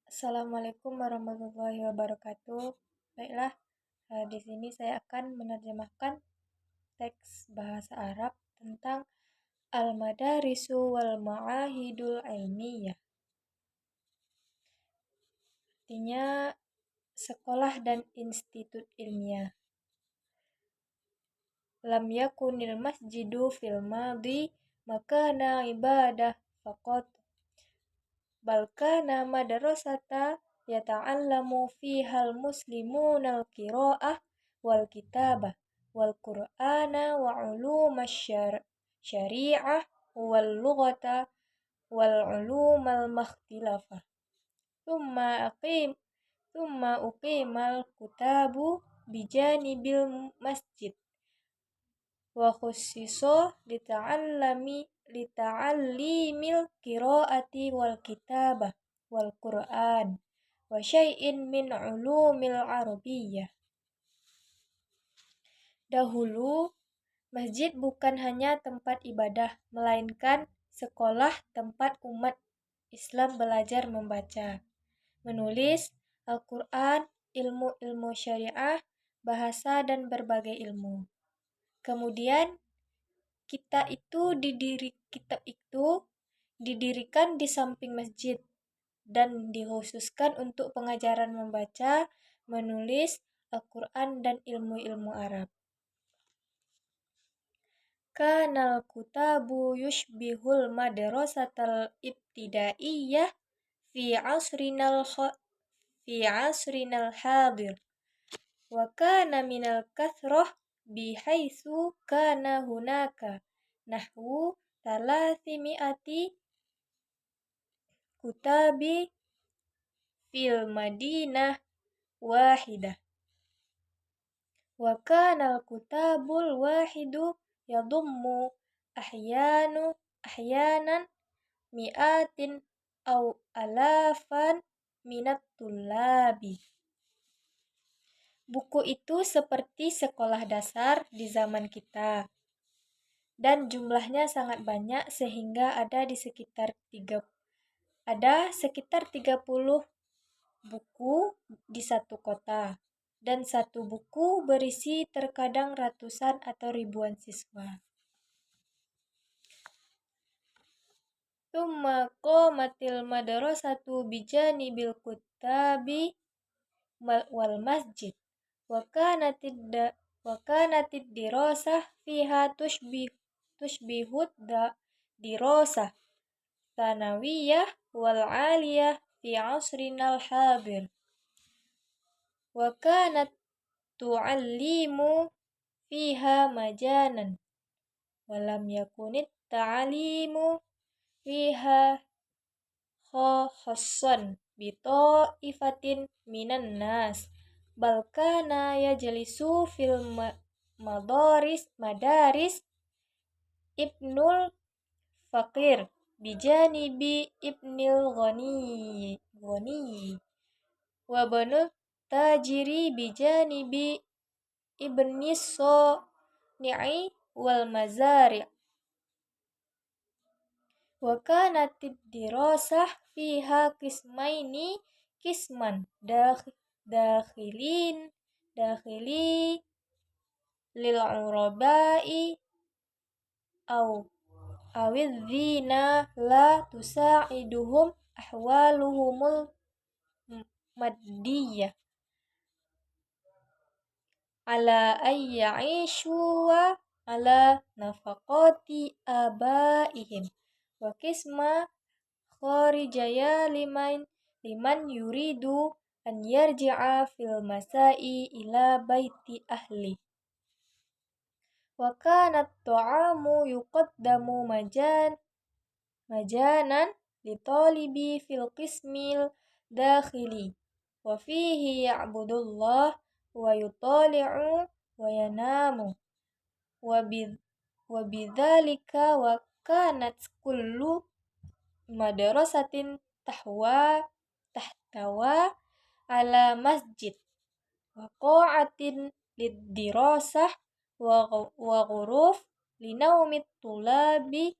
Assalamualaikum warahmatullahi wabarakatuh. Baiklah, di sini saya akan menerjemahkan teks bahasa Arab tentang Al-Madarisu wal Ma'ahidul Ilmiyah. Artinya sekolah dan institut ilmiah. Lam yakunil masjidu fil madi makana ibadah faqat bal kana madrasata yata'allamu fihal muslimuna al-qira'ah wal kitabah wal qur'ana wa syari'ah wal lughata wal ulumal makhtilafah thumma uqimal kutabu bijanibil masjid wa khussiso lita'allimil qira'ati wal kitabah wal Qur'an wa syai'in min ulumil arabiyyah. Dahulu, masjid bukan hanya tempat ibadah, melainkan sekolah tempat umat Islam belajar membaca, menulis Al-Quran, ilmu-ilmu syariah, bahasa, dan berbagai ilmu. Kemudian, kitab itu didirikan di samping masjid dan dikhususkan untuk pengajaran membaca, menulis Al-Quran, dan ilmu-ilmu Arab. Kanal kutabu yushbihul madrasatal ibtidaiyah fi asrinal hadir wa kana minal kathrah bihaitsu kana hunaka nahwu 300 kutabi fil madinah wahidah wa kana al-kutabul wahidu yadummu ahyanan mi'atin aw alafan minat tullabi. Buku itu seperti sekolah dasar di zaman kita, dan jumlahnya sangat banyak sehingga ada sekitar 30 buku di satu kota, dan satu buku berisi terkadang ratusan atau ribuan siswa. Tsumma qamatil madrasatu bijanibil kutabi wal masjid wa kanatid dirasah fiha tushbihud dirasah tsanawiyah wal aliyah fi asrinal hadir wa kanat tu'allimu fiha majanan wa lam yakunit ta'alimu fiha khassan bi ta'ifatin minan nas bal kana yajlisu fil madaris ibnul faqir bijanibi ibnil ghani wa banul tajiri bijanibi ibnis soni'i wal mazari' wa kanatid dirasah fiha qisman dakhili lil urabai awidhina la tusa'iduhum ahwaluhumul maddiyah ala ayya'ishu wa ala nafaqati abaihim wa qisma kharijaya liman yuridu an yarji'a fil masai ila baiti ahli wa kanat ta'amu yuqaddamu majanan li talibi fil qismil dakhili wa fihi ya'budullah wa yutali'u wa yanamu wa bidzalika wa kanat kullu madrasatin tahtawa ala masjid wa qa'atin lid-dirasah wa ghuruf linaumit tulabi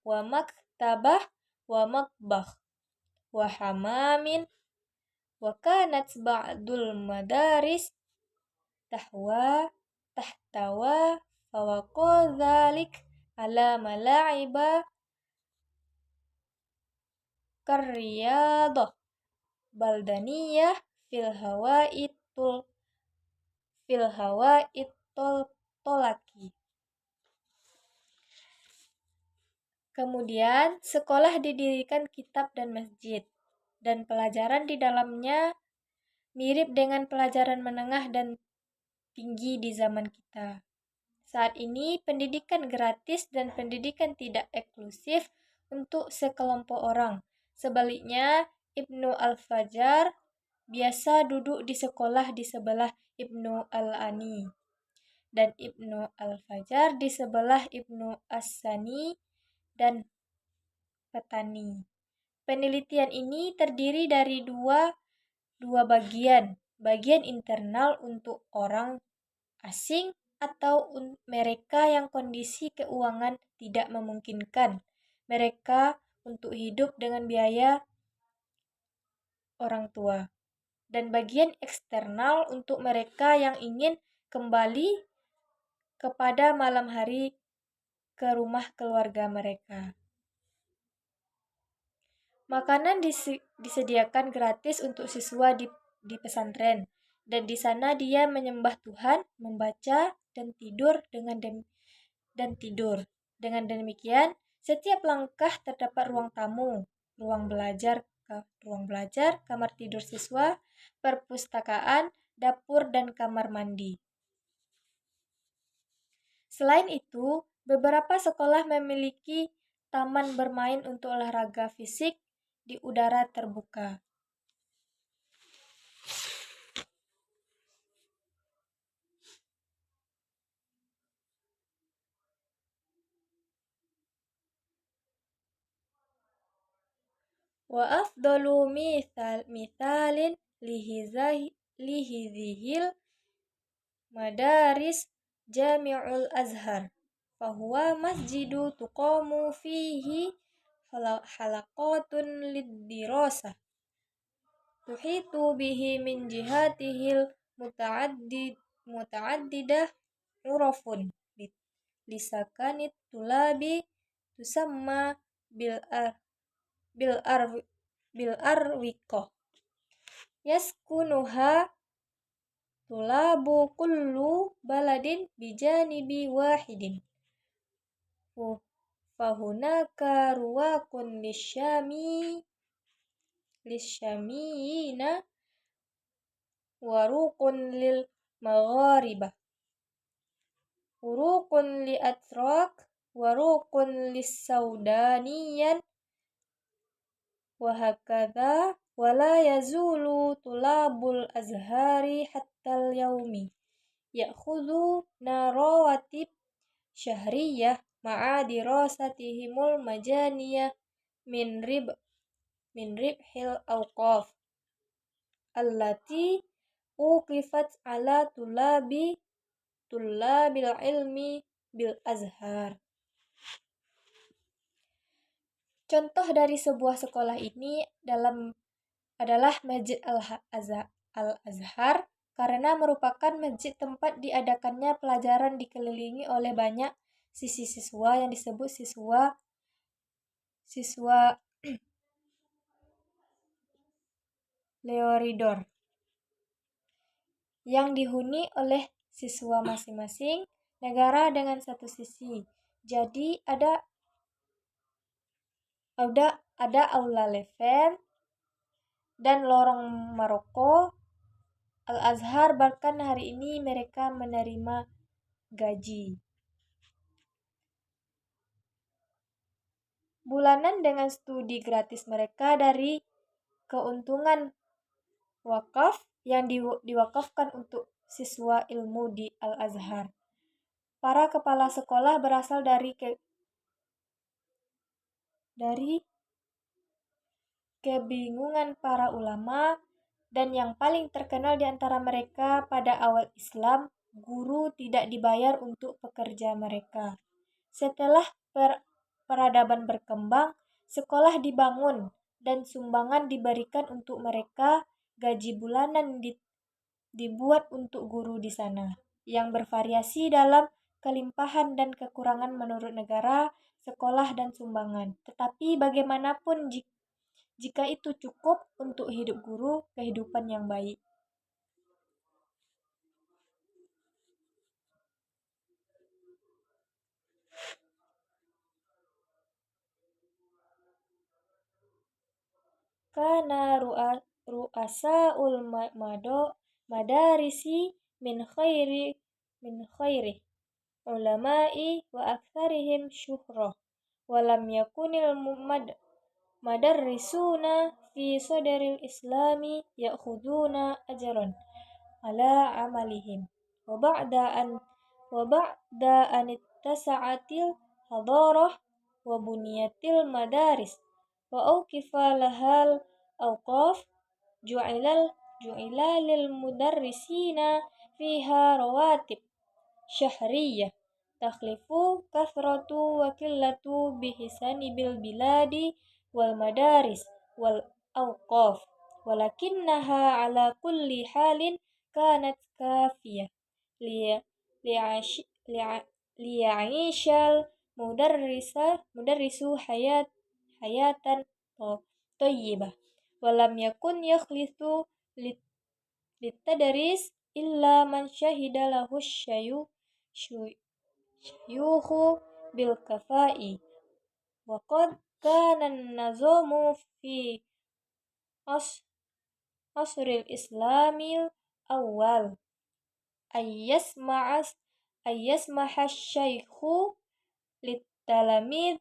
wa maktabah wa matbakh wa hamamin Wa kanat ba'dul madaris tahtawa fawaqa dzalik ala mala'iba karriyadah baldaniyah fil hawa'it tolaki. Kemudian, sekolah didirikan kitab dan masjid, dan pelajaran di dalamnya mirip dengan pelajaran menengah dan tinggi di zaman kita. Saat ini, pendidikan gratis dan pendidikan tidak eksklusif untuk sekelompok orang. Sebaliknya, Ibnu Al-Fajar biasa duduk di sekolah di sebelah Ibnu Al-Ani, dan Ibnu Al-Fajar di sebelah Ibnu As-Sani dan petani. Penelitian ini terdiri dari dua bagian. Bagian internal untuk orang asing atau mereka yang kondisi keuangan tidak memungkinkan mereka untuk hidup dengan biaya orang tua. Dan bagian eksternal untuk mereka yang ingin kembali kepada malam hari ke rumah keluarga mereka. Makanan disediakan gratis untuk siswa di pesantren, dan di sana dia menyembah Tuhan, membaca, dan tidur dengan demikian, setiap langkah terdapat ruang tamu, ruang belajar, kamar tidur siswa, perpustakaan, dapur, dan kamar mandi. Selain itu, beberapa sekolah memiliki taman bermain untuk olahraga fisik di udara terbuka. Wa afdalu mithalin lihizihil madaris Jami'ul Azhar, fahuwa masjidu tuqamu fihi halaqatun lid-dirasah tuhitu bihi min jihatihil muta'addidah urafun lisakanit tulabi tusamma bil arwiqah yaskunuha tulabu kullu baladin bijanibi wahidin fahunaka ruwaqun lisyamiyina waruqun lil magharibah uruqun li atrak waruqun lis saudaniyan wahakadha wala yazulu tulabul azhari hattal yaumi ya'khudhu narawatib syahriyah ma'a dirasatihimul majaniyah min ribhil awqaf allati uqifat ala tullabil ilmi bil azhar. Contoh dari sebuah sekolah ini adalah Masjid Al-Azhar karena merupakan masjid tempat diadakannya pelajaran dikelilingi oleh banyak siswa yang disebut siswa Leoridor yang dihuni oleh siswa masing-masing negara dengan satu sisi. Jadi ada aula level dan lorong Maroko. Al-Azhar bahkan hari ini mereka menerima gaji bulanan dengan studi gratis mereka dari keuntungan wakaf yang diwakafkan untuk siswa ilmu di Al-Azhar. Para kepala sekolah berasal dari kebingungan para ulama, dan yang paling terkenal di antara mereka pada awal Islam, guru tidak dibayar untuk pekerja mereka. Setelah peradaban berkembang, sekolah dibangun dan sumbangan diberikan untuk mereka gaji bulanan dibuat untuk guru di sana, yang bervariasi dalam kelimpahan dan kekurangan menurut negara, sekolah, dan sumbangan. Tetapi bagaimanapun jika itu cukup untuk hidup guru, kehidupan yang baik. Kana ru'asaul madarisi min khairi ulama'i wa aktsarihim syuhrah. Walam yakunil madarrisuna fi sadaril islami ya'khuduna ajran ala amalihim wa ba'da an ittasa'atil hadarah wa buniyatil madaris wa auqifa lahal awqaf ju'ila lil mudarrisina fiha rawatib syahriyah takhlifu kathratu wa qillatu bihisani bil biladi wal madaris wal awqaf walakinnaha ala kulli halin kanat kafiyah liya'ishal mudarrisu hayatan thayyibah walam yakun yakhlithu litadris illa man syahida lahu syuyukhu bil kafai wa qad kana an-nazamu fi asril islamil awal ayyasmaha syaikhu litalamid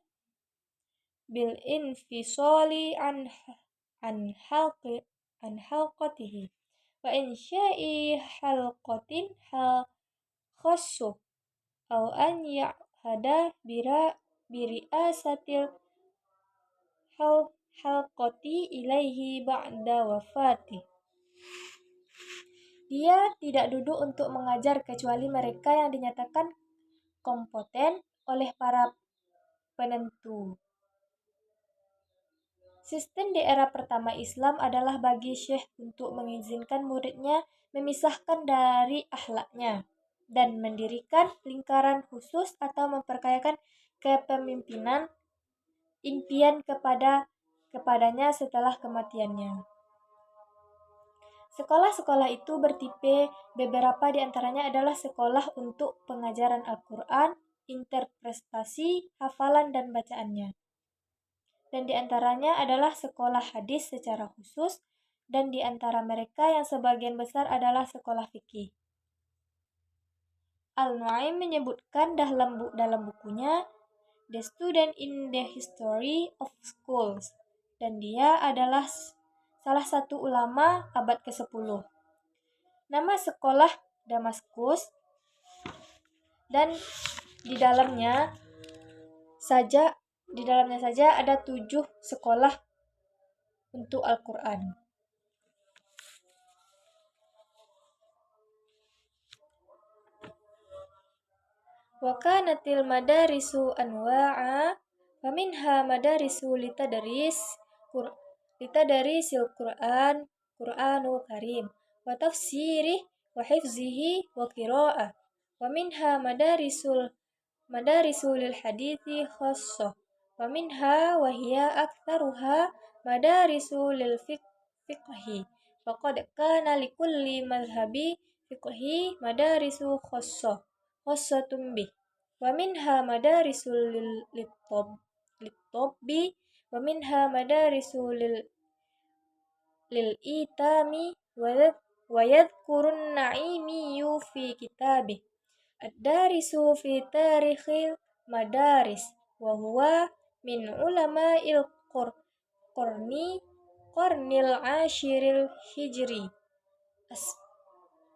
bil infisali an halqatihi wa insya'i halqatin khassu aw an ya'hada biriasatil halqati ilaihi ba'da wafati. Dia tidak duduk untuk mengajar kecuali mereka yang dinyatakan kompeten oleh para penentu. Sistem di era pertama Islam adalah bagi syekh untuk mengizinkan muridnya memisahkan dari akhlaknya dan mendirikan lingkaran khusus atau memperkayakan kepemimpinan impian kepadanya setelah kematiannya. Sekolah-sekolah itu bertipe, beberapa di antaranya adalah sekolah untuk pengajaran Al-Quran, interpretasi, hafalan, dan bacaannya. Dan di antaranya adalah sekolah hadis secara khusus, dan di antara mereka yang sebagian besar adalah sekolah fikih. Al-Nu'aim menyebutkan dalam bukunya The Student in the History of Schools, dan dia adalah salah satu ulama abad ke-10. Nama sekolah Damaskus, dan di dalamnya saja ada 7 sekolah untuk Al-Quran. Wa kanatil madarisu anwa'a faminha madarisu litadarisil Qur'anul Karim wa tafsirih wa hifzihi wa qira'ah wa minha madarisu lil hadithi khassah wa minha wa hiya aktsaruha madarisu lil fiqhi faqad kana likulli madhhabi fiqhi madarisu khassatun bih wa minha madarisu lit-tabbi wa minha madarisu lil itami wa yadhkurun na'imiyu fi kitabih ad-darisu fi tarikhil madaris wa huwa min ulama'il qarnil ashiril hijri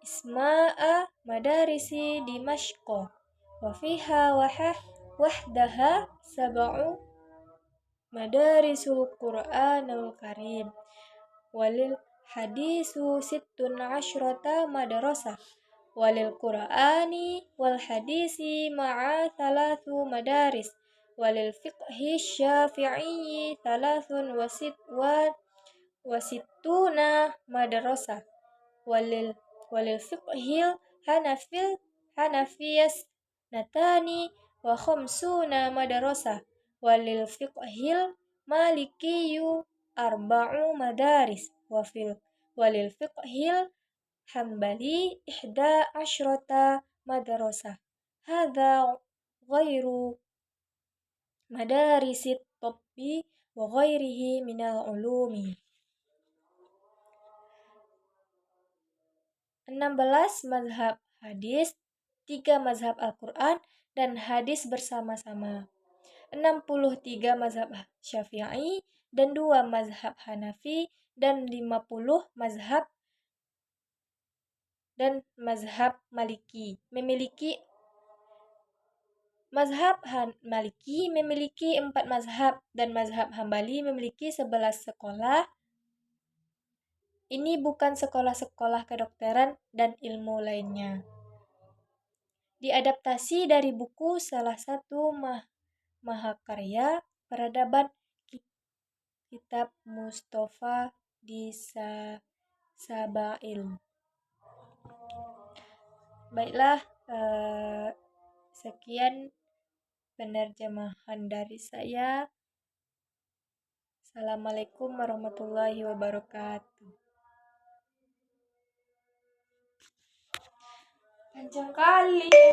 isma'a madarisi Dimashqa wa fiha wahdaha sab'u madarisul Qur'anul Karim walil hadisu sittun asyrata madrasah walil Qur'ani wal hadisi ma'a 3 madaris walil fiqhi syafi'i 3 وستون مدرسة وللفقه الحنفي اثنتان وخمسون مدرسة وللفقه المالكي 4 مدارس وللفقه الحنبلي 11 مدرسة. هذا غير مدارس الطب وغيره من العلوم. 16 mazhab hadis, 3 mazhab Al-Quran dan hadis bersama-sama. 63 mazhab Syafi'i dan 2 mazhab Hanafi dan 50 mazhab Maliki. Mazhab Maliki memiliki 4 mazhab dan mazhab Hambali memiliki 11 sekolah. Ini bukan sekolah-sekolah kedokteran dan ilmu lainnya. Diadaptasi dari buku salah satu mahakarya peradaban kitab Mustafa di Sabail. Baiklah, sekian penerjemahan dari saya. Assalamualaikum warahmatullahi wabarakatuh. Panjang kali.